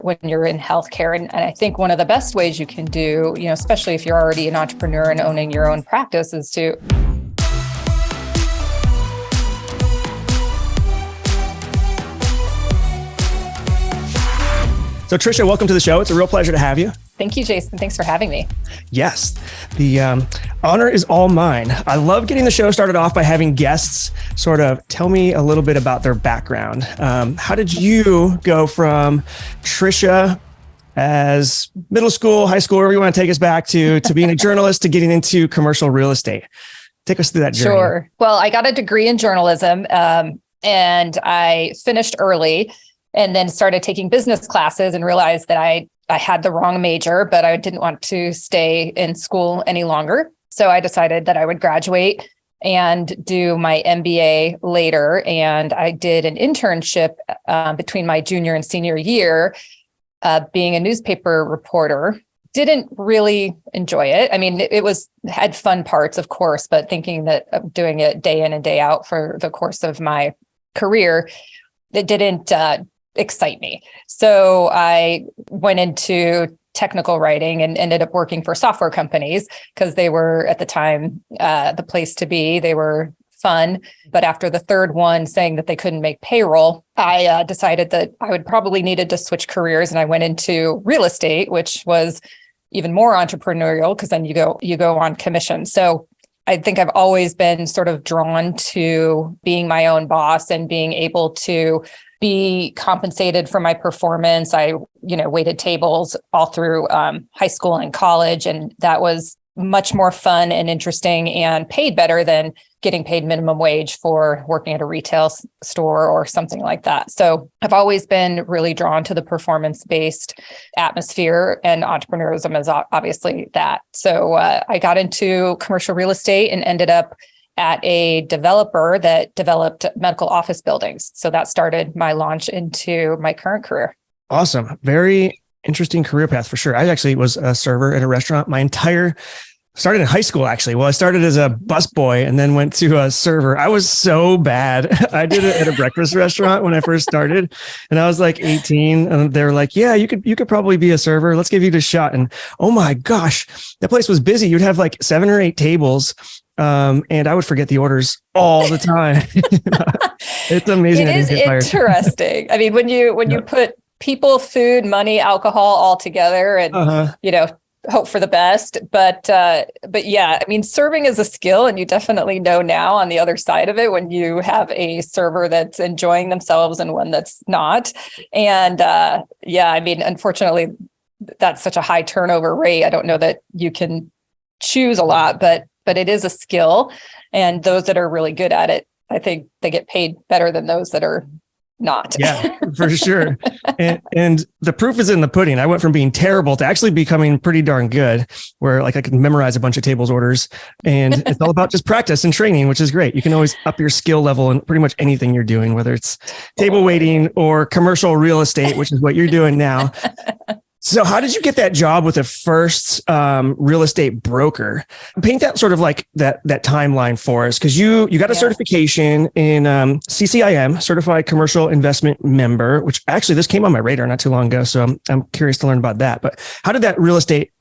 when you're in healthcare. And I think one of the best ways you can do, especially if you're already an entrepreneur and owning your own practice, is to So Tricia, welcome to the show. It's a real pleasure to have you. Thank you, Jason. Thanks for having me. Yes, the honor is all mine. I love getting the show started off by having guests sort of tell me a little bit about their background. How did you go from Tricia as middle school, high school, wherever you want to take us back to being a journalist to getting into commercial real estate? Take us through that journey. Sure. Well, I got a degree in journalism and I finished early and then started taking business classes and realized that I had the wrong major, but I didn't want to stay in school any longer. So I decided that I would graduate and do my MBA later. And I did an internship between my junior and senior year, being a newspaper reporter. Didn't really enjoy it. I mean, had fun parts, of course, but thinking that of doing it day in and day out for the course of my career, it didn't excite me. So I went into technical writing and ended up working for software companies because they were at the time the place to be. They were fun. But after the third one saying that they couldn't make payroll, I decided that I would probably needed to switch careers. And I went into real estate, which was even more entrepreneurial because then you go on commission. So I think I've always been sort of drawn to being my own boss and being able to be compensated for my performance. I, waited tables all through high school and college, and that was much more fun and interesting and paid better than getting paid minimum wage for working at a retail store or something like that. So I've always been really drawn to the performance-based atmosphere, and entrepreneurship is obviously that. So I got into commercial real estate and ended up at a developer that developed medical office buildings. So that started my launch into my current career. Awesome. Very interesting career path for sure. I actually was a server at a restaurant started in high school, actually. Well, I started as a busboy and then went to a server. I was so bad. I did it at a breakfast restaurant when I first started, and I was like 18, and they were like, yeah, you could probably be a server. Let's give you a shot. And oh my gosh, that place was busy. You'd have like 7 or 8 tables. And I would forget the orders all the time. It's amazing. It is interesting. I mean, when you put people, food, money, alcohol all together and, hope for the best. But yeah, I mean, serving is a skill, and you definitely know now on the other side of it when you have a server that's enjoying themselves and one that's not. And yeah, I mean, unfortunately, that's such a high turnover rate. I don't know that you can choose a lot, but it is a skill. And those that are really good at it, I think they get paid better than those that are not. Yeah, for sure. And the proof is in the pudding. I went from being terrible to actually becoming pretty darn good, where like I could memorize a bunch of tables orders, and it's all about just practice and training, which is great. You can always up your skill level in pretty much anything you're doing, whether it's table waiting or commercial real estate, which is what you're doing now. So how did you get that job with the first real estate broker? Paint that sort of like that timeline for us, because you got a certification in CCIM, Certified Commercial Investment Member, which actually this came on my radar not too long ago. So I'm curious to learn about that. But how did that real estate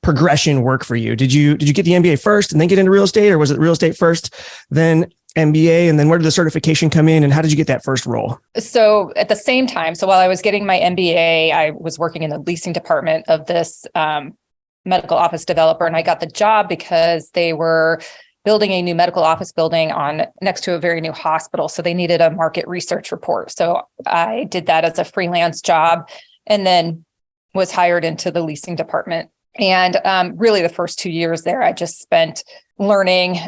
progression work for you? Did you get the MBA first and then get into real estate, or was it real estate first, then MBA, and then where did the certification come in, and how did you get that first role? So at the same time, while I was getting my MBA, I was working in the leasing department of this medical office developer, and I got the job because they were building a new medical office building next to a very new hospital. So they needed a market research report. So I did that as a freelance job, and then was hired into the leasing department. And really the first 2 years there, I just spent learning,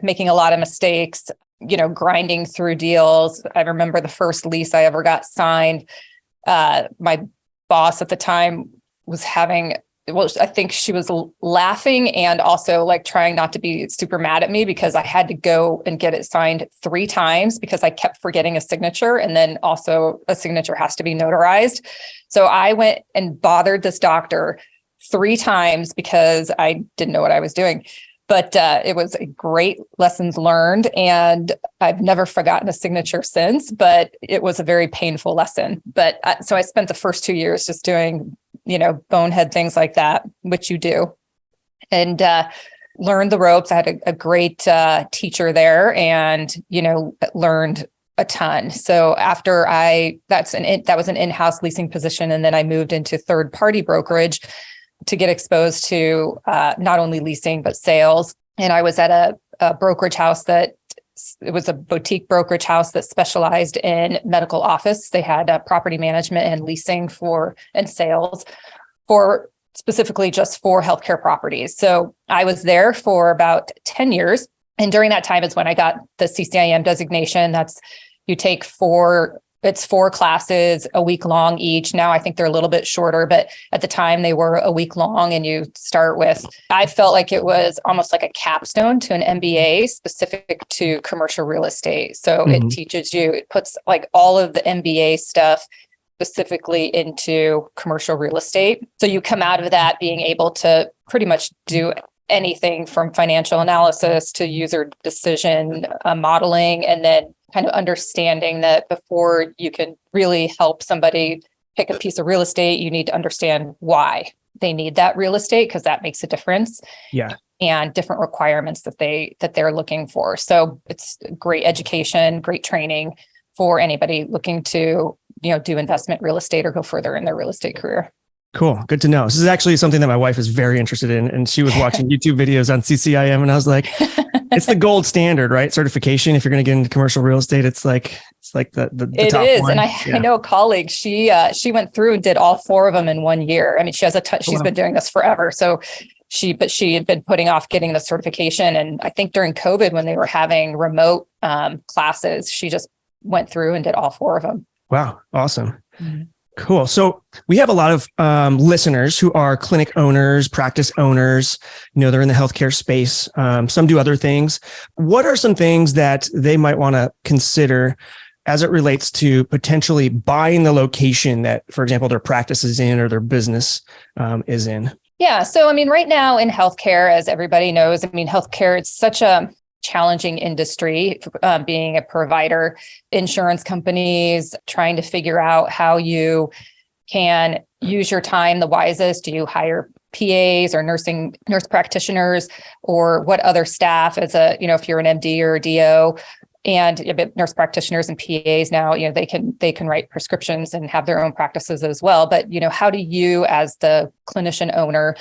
making a lot of mistakes, grinding through deals. I remember the first lease I ever got signed. My boss at the time was I think she was laughing and also like trying not to be super mad at me because I had to go and get it signed 3 times because I kept forgetting a signature. And then also a signature has to be notarized. So I went and bothered this doctor 3 times because I didn't know what I was doing. But it was a great lessons learned, and I've never forgotten a signature since, but it was a very painful lesson. But so I spent the first 2 years just doing, bonehead things like that, which you do, and learned the ropes. I had a great teacher there, and, learned a ton. So after that was an in-house leasing position. And then I moved into third-party brokerage to get exposed to not only leasing, but sales. And I was at a brokerage house it was a boutique brokerage house that specialized in medical office. They had property management and leasing and sales for specifically just for healthcare properties. So I was there for about 10 years. And during that time is when I got the CCIM designation. You take four classes, a week long each. Now I think they're a little bit shorter, but at the time they were a week long, and you start with, I felt like it was almost like a capstone to an MBA specific to commercial real estate. So it teaches you, it puts like all of the MBA stuff specifically into commercial real estate. So you come out of that being able to pretty much do anything from financial analysis to user decision modeling, and then kind of understanding that before you can really help somebody pick a piece of real estate, you need to understand why they need that real estate, because that makes a difference. Yeah. And different requirements that they're looking for. So it's great education, great training for anybody looking to, do investment real estate or go further in their real estate career. Cool. Good to know. This is actually something that my wife is very interested in. And she was watching YouTube videos on CCIM, and I was like, it's the gold standard, right? Certification. If you're going to get into commercial real estate, it's like the it top is. one. And I know a colleague, she went through and did all 4 of them in 1 year. I mean, she has she's been doing this forever. So she had been putting off getting the certification. And I think during COVID, when they were having remote classes, she just went through and did all 4 of them. Wow. Awesome. Mm-hmm. Cool. So we have a lot of listeners who are clinic owners, practice owners. They're in the healthcare space. Some do other things. What are some things that they might want to consider as it relates to potentially buying the location that, for example, their practice is in or their business is in? Yeah. So, right now in healthcare, as everybody knows, healthcare, it's such a challenging industry, being a provider, insurance companies, trying to figure out how you can use your time the wisest. Do you hire PAs or nurse practitioners, or what other staff if you're an MD or a DO, and nurse practitioners and PAs now, they can write prescriptions and have their own practices as well. But, how do you as the clinician owner,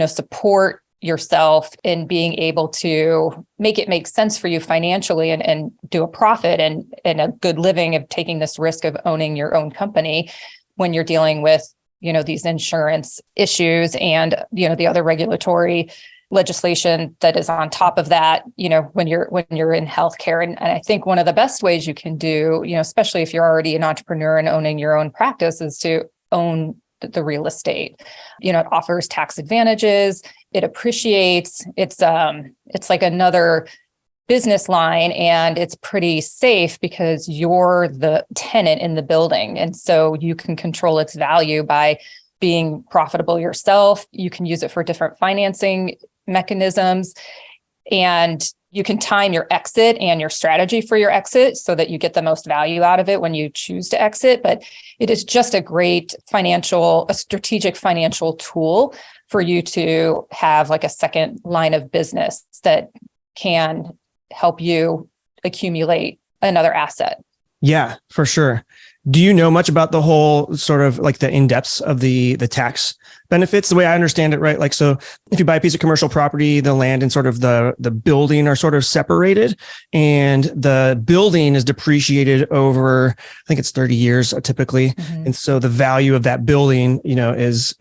support yourself in being able to make it make sense for you financially and do a profit and a good living of taking this risk of owning your own company when you're dealing with, these insurance issues and, the other regulatory legislation that is on top of that, when you're in healthcare. And I think one of the best ways you can do, especially if you're already an entrepreneur and owning your own practice, is to own the real estate. It offers tax advantages. It appreciates. It's like another business line, and it's pretty safe because you're the tenant in the building. And so you can control its value by being profitable yourself. You can use it for different financing mechanisms, and you can time your exit and your strategy for your exit so that you get the most value out of it when you choose to exit. But it is just a great strategic financial tool for you to have like a second line of business that can help you accumulate another asset. Yeah, for sure. Do you know much about the whole sort of like the in-depths of the tax benefits? The way I understand it, right? Like, so if you buy a piece of commercial property, the land and sort of the building are sort of separated, and the building is depreciated over, I think it's 30 years typically. Mm-hmm. And so the value of that building, is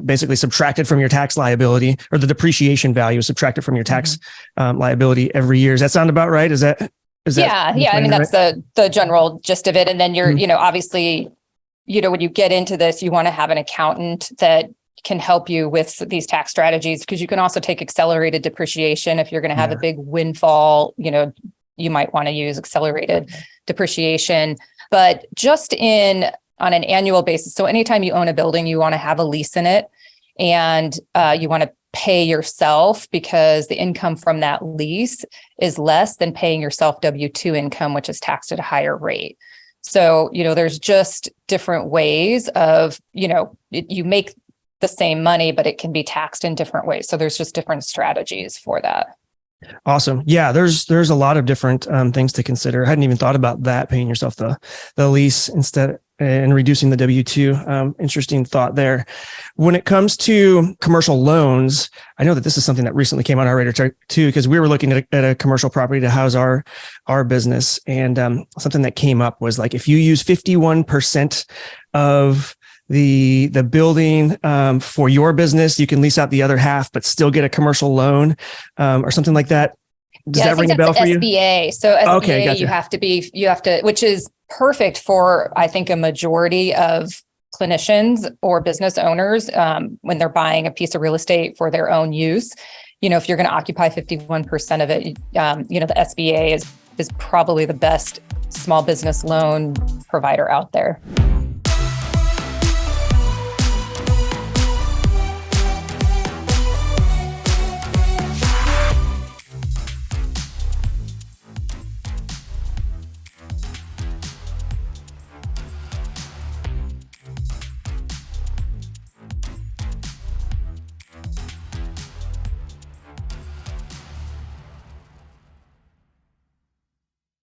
basically subtracted from your tax liability, or the depreciation value is subtracted from your tax liability every year. Does that sound about right? Is that yeah. That's the general gist of it. And then you're, obviously, when you get into this, you want to have an accountant that can help you with these tax strategies, because you can also take accelerated depreciation. If you're going to have a big windfall, you might want to use accelerated depreciation, but just on an annual basis. So anytime you own a building, you want to have a lease in it, and you want to pay yourself because the income from that lease is less than paying yourself W-2 income, which is taxed at a higher rate. So, there's just different ways of, you make the same money, but it can be taxed in different ways. So there's just different strategies for that. Awesome. Yeah, there's a lot of different things to consider. I hadn't even thought about that, paying yourself the lease instead and reducing the W-2. Interesting thought there. When it comes to commercial loans, I know that this is something that recently came on our radar too, because we were looking at a commercial property to house our business. And something that came up was like, if you use 51% of the building for your business, you can lease out the other half, but still get a commercial loan or something like that. Does that ring a bell for you? SBA. So SBA, okay, gotcha. you have to, which is perfect for, I think, a majority of clinicians or business owners when they're buying a piece of real estate for their own use. If you're going to occupy 51% of it, the SBA is probably the best small business loan provider out there.